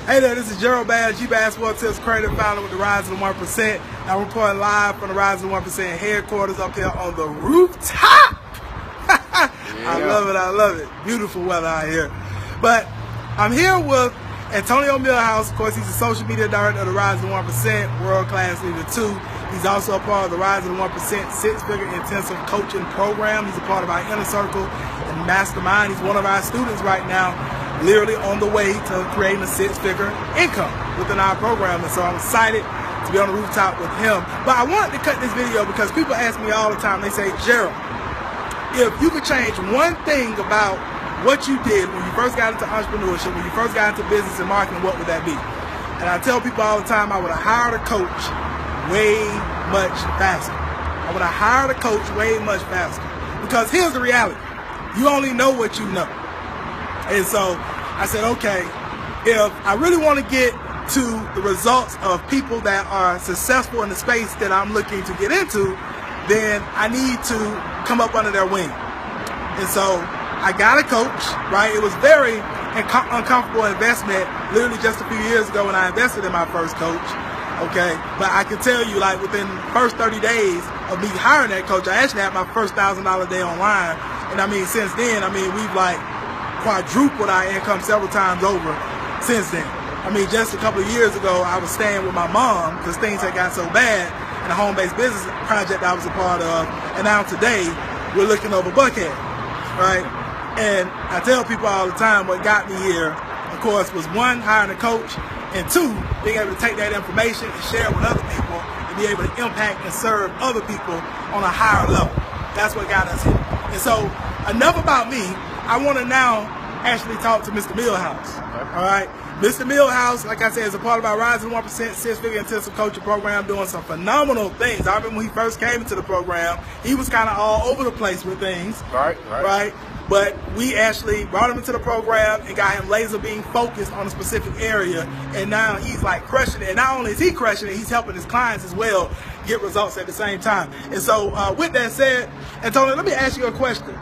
Hey there, this is Gerald Bass, G-Basketball Tips creative founder with the Rise of the 1%. I'm reporting live from the Rise of the 1% headquarters up here on the rooftop. I love it. Beautiful weather out here. But I'm here with Antonio Mihouse. Of course, he's the social media director of the Rise of the 1%, world-class leader too. He's also a part of the Rise of the 1% six-figure intensive coaching program. He's a part of our inner circle and mastermind. He's one of our students right now, literally on the way to creating a six-figure income within our program. And so I'm excited to be on the rooftop with him. But I wanted to cut this video because people ask me all the time, they say, Gerald, if you could change one thing about what you did when you first got into entrepreneurship, when you first got into business and marketing, what would that be? And I tell people all the time, I would have hired a coach way much faster. I would have hired a coach way much faster. Because here's the reality. You only know what you know. And so I said, okay, if I really want to get to the results of people that are successful in the space that I'm looking to get into, then I need to come up under their wing. And so I got a coach, right? It was very uncomfortable investment literally just a few years ago when I invested in my first coach, okay? But I can tell you, like, within the first 30 days of me hiring that coach, I actually had my first $1,000 day online. And I mean, since then, I mean, we've like quadrupled our income several times over since then. I mean, just a couple of years ago, I was staying with my mom because things had got so bad in a home-based business project I was a part of. And now today, we're looking over Buckhead, right? And I tell people all the time what got me here, of course, was one, hiring a coach, and two, being able to take that information and share it with other people and be able to impact and serve other people on a higher level. That's what got us here. And so, enough about me. I want to now actually talk to Mr. Mihouse. All right? Mr. Mihouse, like I said, is a part of our Rise of the 1% six-figure intensive coaching program, doing some phenomenal things. I remember when he first came into the program, he was kind of all over the place with things. Right? But we actually brought him into the program and got him laser beam focused on a specific area. And now he's like crushing it. And not only is he crushing it, he's helping his clients as well get results at the same time. And so with that said, Antonio, let me ask you a question.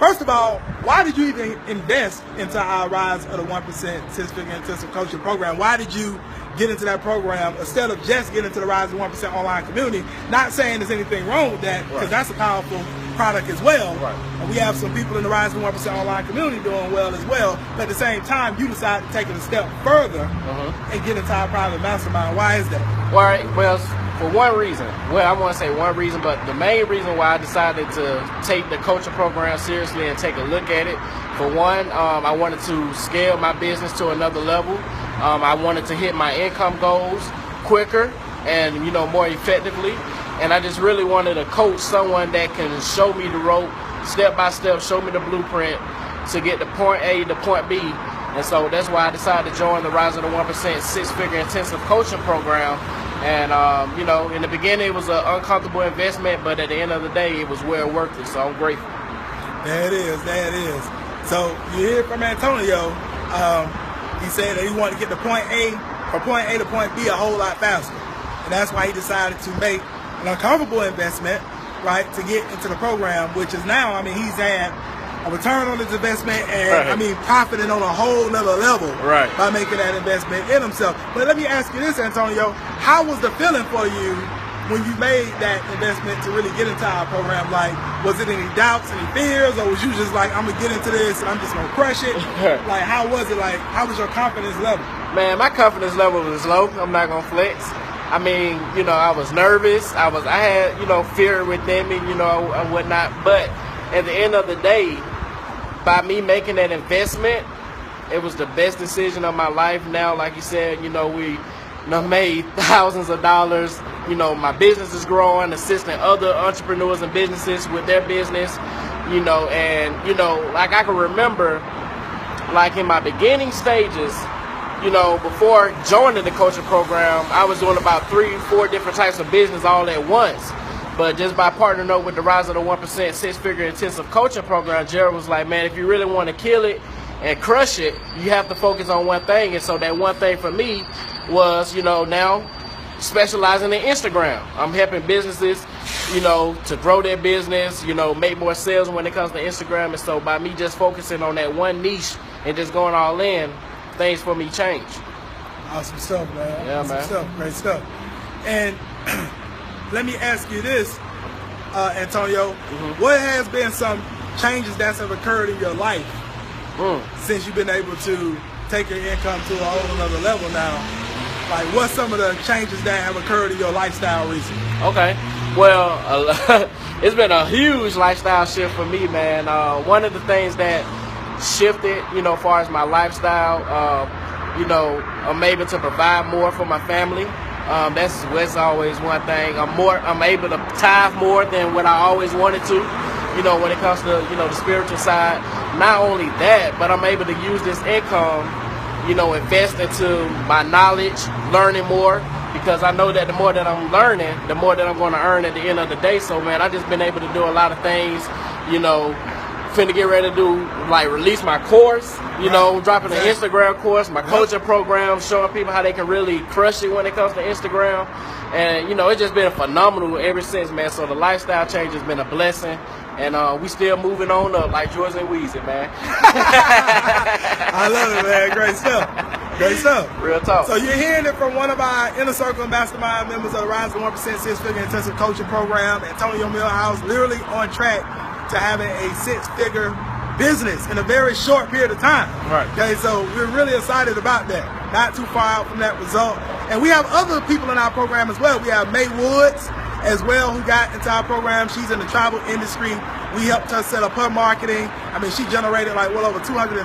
First of all, why did you even invest into our Rise of the 1% six-figure intensive coaching program? Why did you get into that program instead of just getting into the Rise of the 1% online community? Not saying there's anything wrong with that, because that's a powerful product as well. And we have some people in the Rise of the 1% online community doing well as well. But at the same time, you decided to take it a step further and get into our private mastermind. Why is that? Well, for one reason. Well, I want to say one reason, but the main reason why I decided to take the coaching program seriously and take a look at it, for one, I wanted to scale my business to another level. I wanted to hit my income goals quicker and, more effectively. And I just really wanted to coach someone that can show me the rope, step by step, show me the blueprint to get to point A to point B. And so that's why I decided to join the Rise of the 1% six-figure intensive coaching program. And, in the beginning, it was an uncomfortable investment, but at the end of the day, it was well worth it. So I'm grateful. There it is. So you hear from Antonio. He said that he wanted to get to point A, from point A to point B a whole lot faster. And that's why he decided to make an uncomfortable investment, right, to get into the program, which is now, I mean, he's had a return on his investment and, I mean, profiting on a whole nother level by making that investment in himself. But let me ask you this, Antonio. How was the feeling for you when you made that investment to really get into our program? Like, was it any doubts, any fears, or was you just like, I'm going to get into this and I'm just going to crush it? Like, how was it? Like, how was your confidence level? Man, my confidence level was low. I'm not going to flex. I mean, I was nervous. I had, fear within me, and whatnot. But at the end of the day, by me making that investment, it was the best decision of my life. Now, like you said, we made thousands of dollars. My business is growing, assisting other entrepreneurs and businesses with their business, and, like I can remember, like in my beginning stages, before joining the coaching program, I was doing about 3-4 different types of business all at once. But just by partnering up with the Rise of the 1% six-figure intensive coaching program, Gerald was like, man, if you really want to kill it and crush it, you have to focus on one thing. And so that one thing for me was, now specializing in Instagram. I'm helping businesses, to grow their business, make more sales when it comes to Instagram. And so by me just focusing on that one niche and just going all in, things for me change. Awesome stuff, man. Yeah, awesome man. Stuff. Great stuff. And let me ask you this, Antonio. What has been some changes that have occurred in your life since you've been able to take your income to a whole another level now? Like, what's some of the changes that have occurred in your lifestyle recently? Okay. Well, it's been a huge lifestyle shift for me, man. One of the things that shifted, as far as my lifestyle, I'm able to provide more for my family. That's always one thing. I'm able to tithe more than what I always wanted to, when it comes to, the spiritual side. Not only that, but I'm able to use this income, invest into my knowledge, learning more, because I know that the more that I'm learning, the more that I'm going to earn at the end of the day. So, man, I just been able to do a lot of things, finna get ready to do, like, release my course, dropping the Instagram course, my coaching program, showing people how they can really crush it when it comes to Instagram. And, it's just been phenomenal ever since, man. So the lifestyle change has been a blessing. And we still moving on up like George and Weezy, man. I love it, man. Great stuff. Great stuff. Real talk. So you're hearing it from one of our Inner Circle Mastermind members of the Rise to 1% 6-figure intensive coaching program, Antonio Mihouse, literally on track to having a 6-figure business in a very short period of time. Right. Okay, so we're really excited about that. Not too far out from that result. And we have other people in our program as well. We have May Woods as well, who got into our program. She's in the travel industry. We helped her set up her marketing. I mean, she generated like well over 238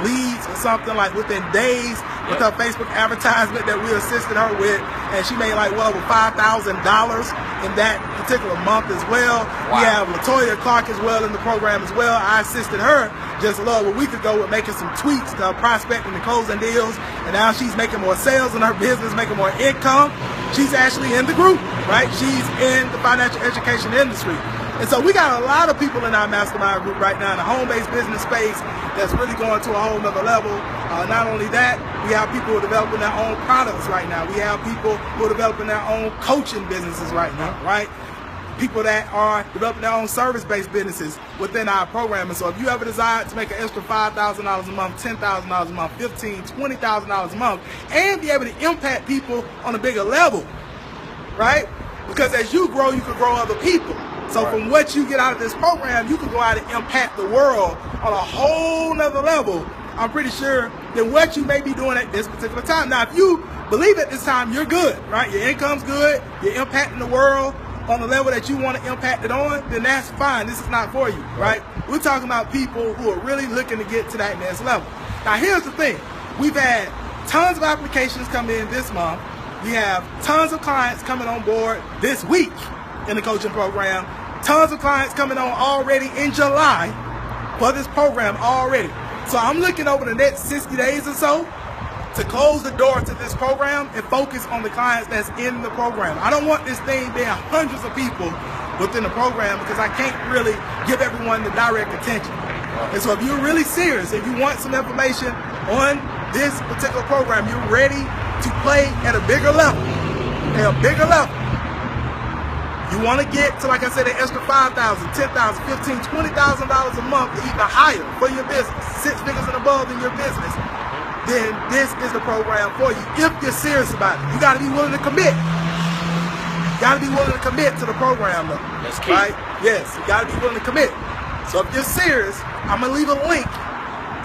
leads or something like within days with her Facebook advertisement that we assisted her with. And she made like well over $5,000 in that particular month as well. Wow. We have LaToya Clark as well in the program as well. I assisted her just a little week ago with making some tweaks to prospecting and closing deals. And now she's making more sales in her business, making more income. She's actually in the group, right? She's in the financial education industry. And so we got a lot of people in our mastermind group right now in the home-based business space that's really going to a whole nother level. Not only that, we have people who are developing their own products right now. We have people who are developing their own coaching businesses right now, right? People that are developing their own service-based businesses within our program. And so if you ever desire to make an extra $5,000 a month, $10,000 a month, $15,000, $20,000 a month, and be able to impact people on a bigger level, right? Because as you grow, you can grow other people. So from what you get out of this program, you can go out and impact the world on a whole nother level, I'm pretty sure, than what you may be doing at this particular time. Now, if you believe at this time, you're good, right? Your income's good, you're impacting the world on the level that you want to impact it on, then that's fine. This is not for you, right? We're talking about people who are really looking to get to that next level. Now, here's the thing. We've had tons of applications come in this month. We have tons of clients coming on board this week in the coaching program. Tons of clients coming on already in July for this program already. So I'm looking over the next 60 days or so to close the door to this program and focus on the clients that's in the program. I don't want this thing being hundreds of people within the program because I can't really give everyone the direct attention. And so if you're really serious, if you want some information on this particular program, you're ready to play at a bigger level, you want to get to, like I said, an extra $5,000, $10,000, $15,000, $20,000 a month, or even higher for your business, 6 figures and above in your business, then this is the program for you. If you're serious about it, you got to be willing to commit. You got to be willing to commit to the program, though. That's key. Right? Yes, you got to be willing to commit. So if you're serious, I'm going to leave a link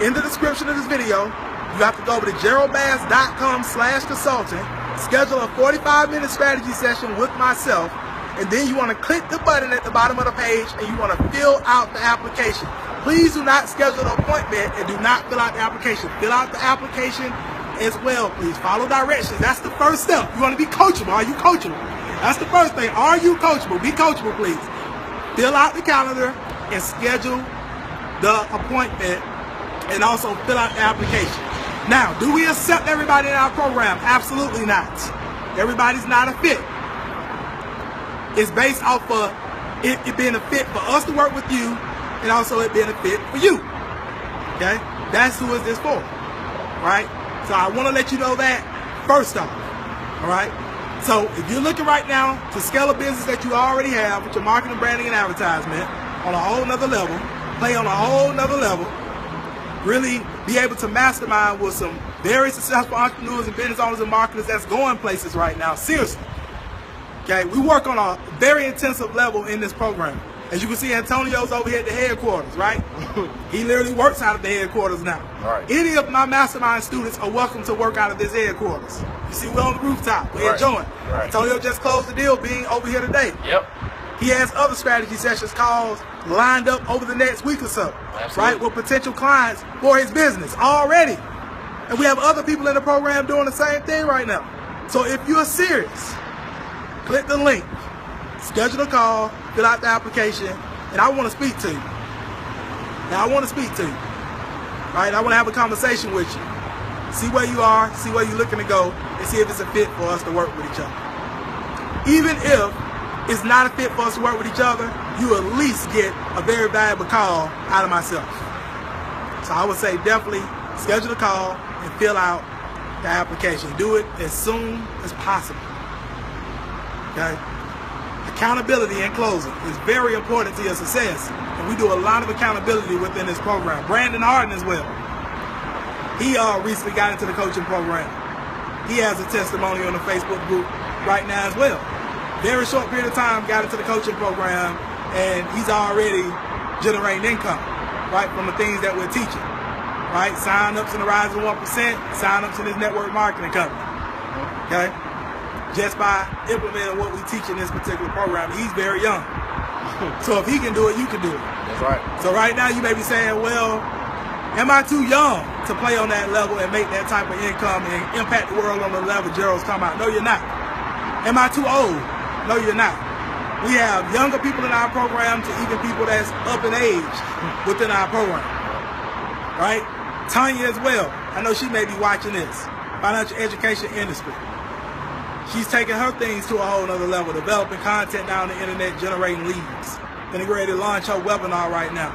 in the description of this video. You have to go over to geraldbass.com/consultant, schedule a 45-minute strategy session with myself, and then you want to click the button at the bottom of the page and you want to fill out the application. Please do not schedule an appointment and do not fill out the application. Fill out the application as well, please. Follow directions. That's the first step. You want to be coachable. Are you coachable? That's the first thing. Are you coachable? Be coachable, please. Fill out the calendar and schedule the appointment and also fill out the application. Now, do we accept everybody in our program? Absolutely not. Everybody's not a fit. It's based off of it being a fit for us to work with you and also it being a fit for you. Okay? That's who is this for. Right? So I want to let you know that first off. Alright? So if you're looking right now to scale a business that you already have with your marketing, branding, and advertisement on a whole nother level, play on a whole nother level, really be able to mastermind with some very successful entrepreneurs and business owners and marketers that's going places right now. Seriously. Okay, we work on a very intensive level in this program. As you can see, Antonio's over here at the headquarters, right? He literally works out of the headquarters now. Right. Any of my mastermind students are welcome to work out of this headquarters. You see, we're on the rooftop. We're enjoying. Right. Antonio just closed the deal being over here today. Yep. He has other strategy sessions calls lined up over the next week or so, right, with potential clients for his business already. And we have other people in the program doing the same thing right now. So if you're serious, click the link, schedule a call, fill out the application, and I want to speak to you. Now, I want to speak to you, right? I want to have a conversation with you. See where you are, see where you're looking to go, and see if it's a fit for us to work with each other. Even if it's not a fit for us to work with each other, you at least get a very valuable call out of myself. So I would say definitely schedule a call and fill out the application. Do it as soon as possible. Okay? Accountability in closing is very important to your success. And we do a lot of accountability within this program. Brandon Harden as well. He recently got into the coaching program. He has a testimonial on the Facebook group right now as well. Very short period of time, got into the coaching program, and he's already generating income, right, from the things that we're teaching, right? Sign-ups in the Rising 1%, sign-ups in his network marketing company, okay? Just by implementing what we teach in this particular program. He's very young. So if he can do it, you can do it. That's right. So right now you may be saying, well, am I too young to play on that level and make that type of income and impact the world on the level Gerald's talking about? No, you're not. Am I too old? No, you're not. We have younger people in our program to even people that's up in age within our program, right? Tanya as well. I know she may be watching this. Financial education industry. She's taking her things to a whole nother level, developing content down the internet, generating leads. Getting ready to launch her webinar right now.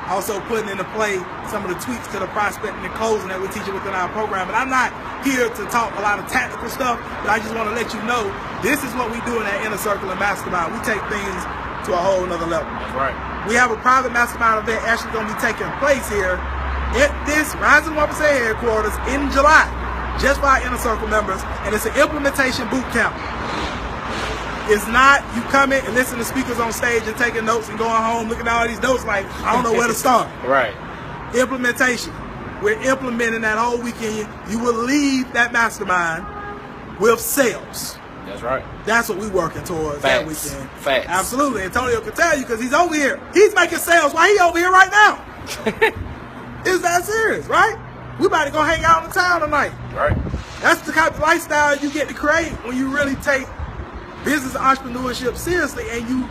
Also putting into play some of the tweaks to the prospecting and closing that we're teaching within our program. And I'm not here to talk a lot of tactical stuff, but I just want to let you know this is what we do in that inner circle and mastermind. We take things to a whole nother level. That's right. We have a private mastermind event actually going to be taking place here at this Rising 1% headquarters in July, just for our inner circle members, and it's an implementation boot camp. It's not you come in and listen to speakers on stage and taking notes and going home looking at all these notes like, I don't know where to start. Right. Implementation. We're implementing that whole weekend. You will leave that mastermind with sales. That's right. That's what we're working towards that weekend. Facts. Absolutely. Antonio can tell you because he's over here. He's making sales while he's over here right now. It's that serious, right? We about to go hang out in town tonight. Right. That's the type of lifestyle you get to create when you really take business entrepreneurship seriously and you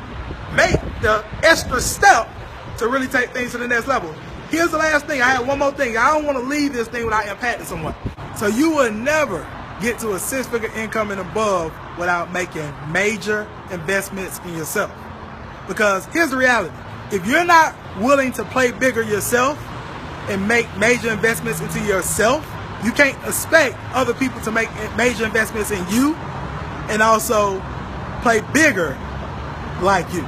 make the extra step to really take things to the next level. Here's the last thing. I have one more thing. I don't want to leave this thing without impacting someone. So you will never get to a six-figure income and above without making major investments in yourself. Because here's the reality. If you're not willing to play bigger yourself and make major investments into yourself, you can't expect other people to make major investments in you and also play bigger like you,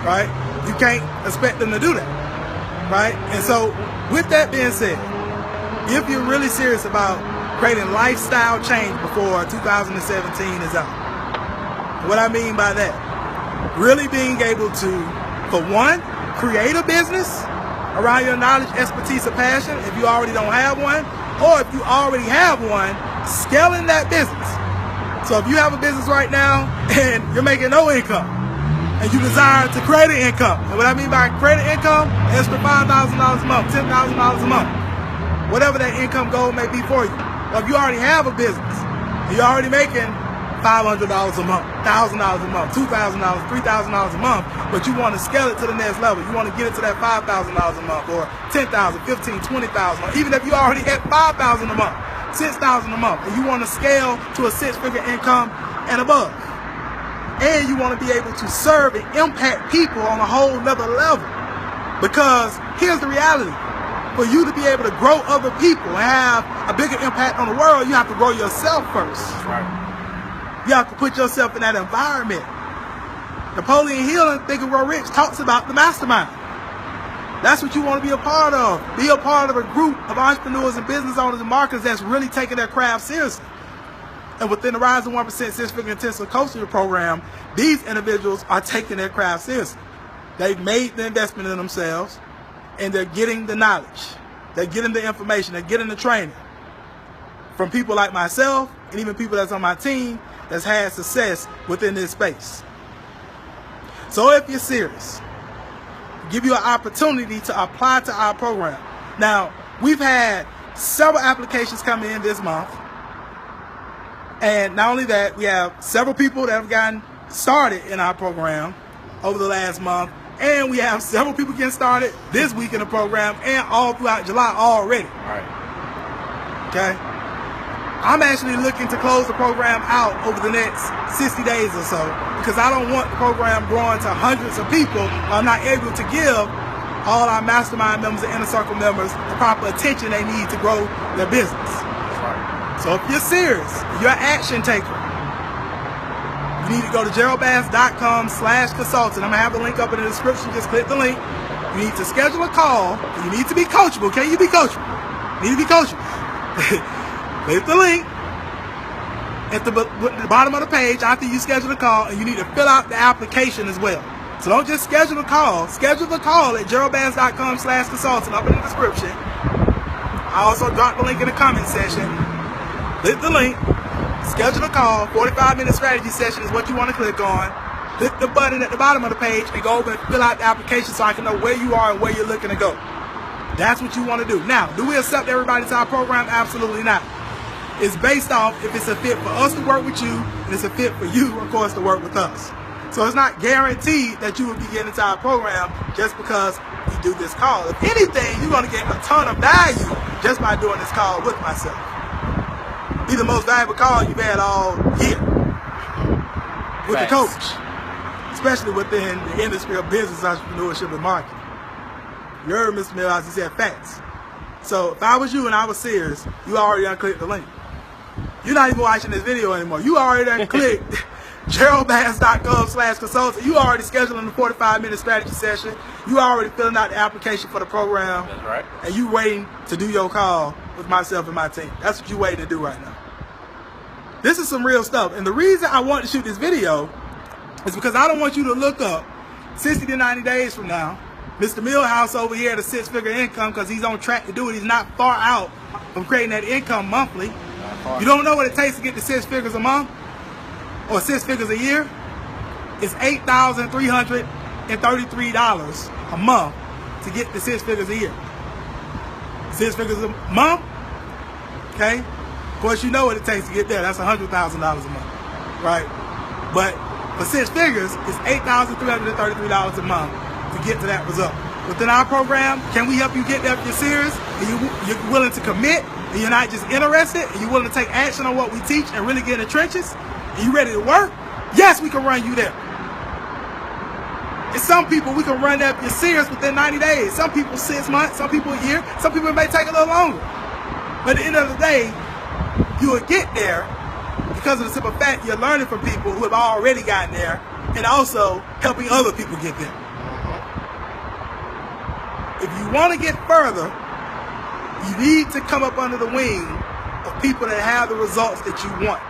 right? You can't expect them to do that, right? And so with that being said, if you're really serious about creating lifestyle change before 2017 is out, what I mean by that, really being able to, for one, create a business around your knowledge, expertise, or passion if you already don't have one, or if you already have one, scaling that business. So if you have a business right now and you're making no income and you desire to create an income, and what I mean by create an income, extra $5,000 a month, $10,000 a month, whatever that income goal may be for you. Or if you already have a business, you're already making $500 a month, $1,000 a month, $2,000, $3,000 a month, but you want to scale it to the next level. You want to get it to that $5,000 a month or $10,000, $15,000, $20,000, even if you already at $5,000 a month. $6,000 a month, and you want to scale to a six-figure income and above. And you want to be able to serve and impact people on a whole nother level. Because here's the reality. For you to be able to grow other people and have a bigger impact on the world, you have to grow yourself first. Right. You have to put yourself in that environment. Napoleon Hill in Think and Grow Rich talks about the mastermind. That's what you want to be a part of. Be a part of a group of entrepreneurs and business owners and marketers that's really taking their craft seriously. And within the Rise to 1% Six-Figure Intensive Coaching Program, these individuals are taking their craft seriously. They've made the investment in themselves, and they're getting the knowledge. They're getting the information. They're getting the training from people like myself and even people that's on my team that's had success within this space. So if you're serious, give you an opportunity to apply to our program. Now, we've had several applications come in this month. And not only that, we have several people that have gotten started in our program over the last month. And we have several people getting started this week in the program and all throughout July already. All right. Okay? I'm actually looking to close the program out over the next 60 days or so because I don't want the program growing to hundreds of people. I'm not able to give all our mastermind members and inner circle members the proper attention they need to grow their business. So if you're serious, you're an action taker, you need to go to geraldbass.com/consultant. I'm going to have the link up in the description. Just click the link. You need to schedule a call. You need to be coachable. Can you be coachable? You need to be coachable. Click the link at the bottom of the page after you schedule the call, and you need to fill out the application as well. So don't just schedule the call. Schedule the call at geraldbass.com/consultant up in the description. I also dropped the link in the comment section. Click the link. Schedule a call. 45-minute strategy session is what you want to click on. Click the button at the bottom of the page and go over and fill out the application so I can know where you are and where you're looking to go. That's what you want to do. Now, do we accept everybody to our program? Absolutely not. It's based off if it's a fit for us to work with you, and it's a fit for you, of course, to work with us. So it's not guaranteed that you will be getting into our program just because you do this call. If anything, you're going to get a ton of value just by doing this call with myself. Be the most valuable call you've had all year with the coach, especially within the industry of business, entrepreneurship, and marketing. You heard Mr. Mihouse, he said facts. So if I was you and I was serious, you already done clicked the link. You're not even watching this video anymore. You already done clicked geraldbass.com/consultant. You already scheduling the 45-minute strategy session. You already filling out the application for the program. That's right. And you waiting to do your call with myself and my team. That's what you waiting to do right now. This is some real stuff. And the reason I want to shoot this video is because I don't want you to look up 60 to 90 days from now, Mr. Mihouse over here at a six-figure income because he's on track to do it. He's not far out from creating that income monthly. You don't know what it takes to get to 6 figures a month or 6 figures a year? It's $8,333 a month to get to 6 figures a year. 6 figures a month, okay? Of course, you know what it takes to get there. That's $100,000 a month, right? But for 6 figures, it's $8,333 a month to get to that result. Within our program, can we help you get there if you're serious and you're willing to commit and you're not just interested and you're willing to take action on what we teach and really get in the trenches and you ready to work? Yes, we can run you there. And some people we can run there if you're serious within 90 days. Some people 6 months, some people a year, some people it may take a little longer. But at the end of the day, you will get there because of the simple fact you're learning from people who have already gotten there and also helping other people get there. If you want to get further, you need to come up under the wing of people that have the results that you want.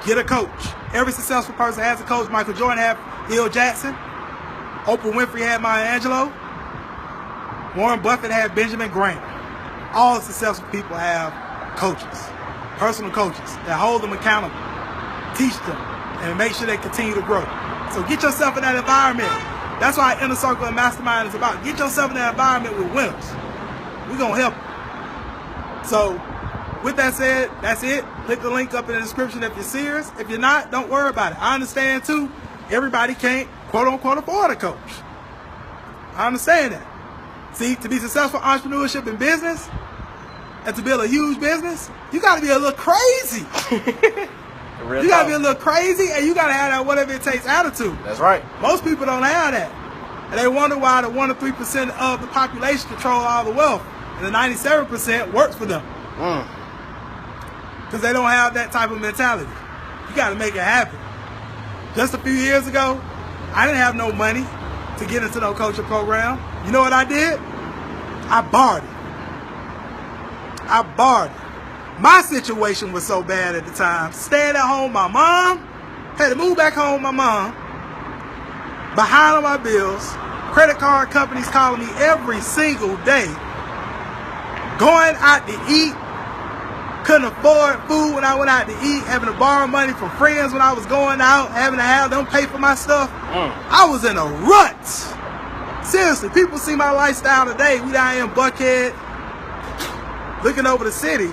Get a coach. Every successful person has a coach. Michael Jordan had Hill Jackson. Oprah Winfrey had Maya Angelou. Warren Buffett had Benjamin Graham. All successful people have coaches, personal coaches that hold them accountable, teach them, and make sure they continue to grow. So get yourself in that environment. That's why Inner Circle and Mastermind is about. Get yourself in that environment with winners. We're going to help you. So with that said, that's it. Click the link up in the description if you're serious. If you're not, don't worry about it. I understand too. Everybody can't quote unquote afford a coach. I understand that. See, to be successful in entrepreneurship and business and to build a huge business, you got to be a little crazy. You got to be a little crazy and you got to have that whatever it takes attitude. That's right. Most people don't have that. And they wonder why the 1 or 3% of the population control all the wealth and the 97% works for them. Because they don't have that type of mentality. You got to make it happen. Just a few years ago, I didn't have no money to get into no coaching program. You know what I did? I borrowed it. My situation was so bad at the time. Staying at home, my mom had to move back home. My mom behind on my bills. Credit card companies calling me every single day. Going out to eat. Couldn't afford food when I went out to eat. Having to borrow money from friends when I was going out. Having to have them pay for my stuff. I was in a rut. Seriously, people see my lifestyle today. We down here in Buckhead, looking over the city.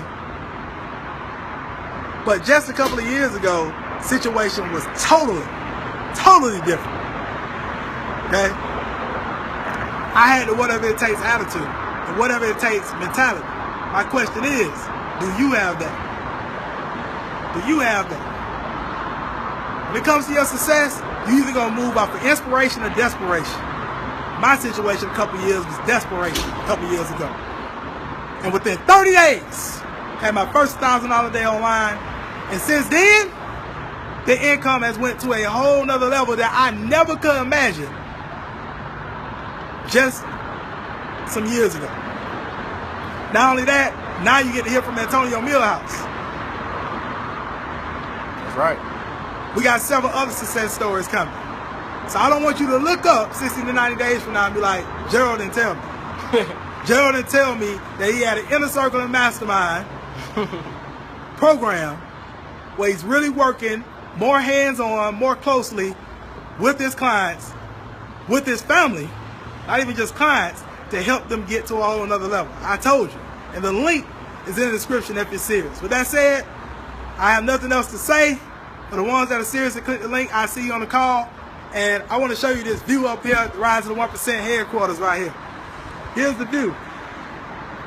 But just a couple of years ago, situation was totally different. Okay? I had the whatever it takes attitude, the whatever it takes mentality. My question is, do you have that? Do you have that? When it comes to your success, you either gonna move off of inspiration or desperation. My situation a couple years was desperation a couple years ago. And within 30 days, I had my first $1,000 day online. And since then, the income has went to a whole nother level that I never could imagine just some years ago. Not only that, now you get to hear from Antonio Mihouse. That's right. We got several other success stories coming. So I don't want you to look up 60 to 90 days from now and be like, Gerald didn't tell me. Gerald didn't tell me that he had an inner circle and mastermind program where he's really working more hands-on, more closely with his clients, with his family, not even just clients, to help them get to a whole another level. I told you. And the link is in the description if you're serious. With that said, I have nothing else to say. For the ones that are serious and click the link, I'll see you on the call. And I want to show you this view up here at the Rise of the 1% headquarters right here. Here's the view.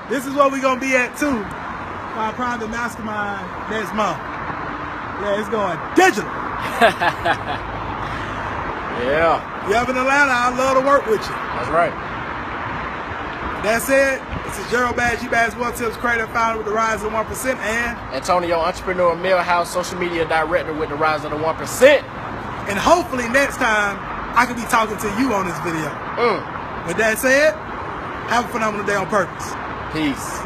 This is where we're going to be at too, for our private mastermind next month. Yeah, it's going digital. Yeah. You up in Atlanta, I'd love to work with you. That's right. That's it. This is Gerald Badge, Basketball Tips creator, founder with the Rise of the 1%, and Antonio, entrepreneur, Mihouse, social media director with the Rise of the 1%. And hopefully next time I can be talking to you on this video. With that said, have a phenomenal day on purpose. Peace.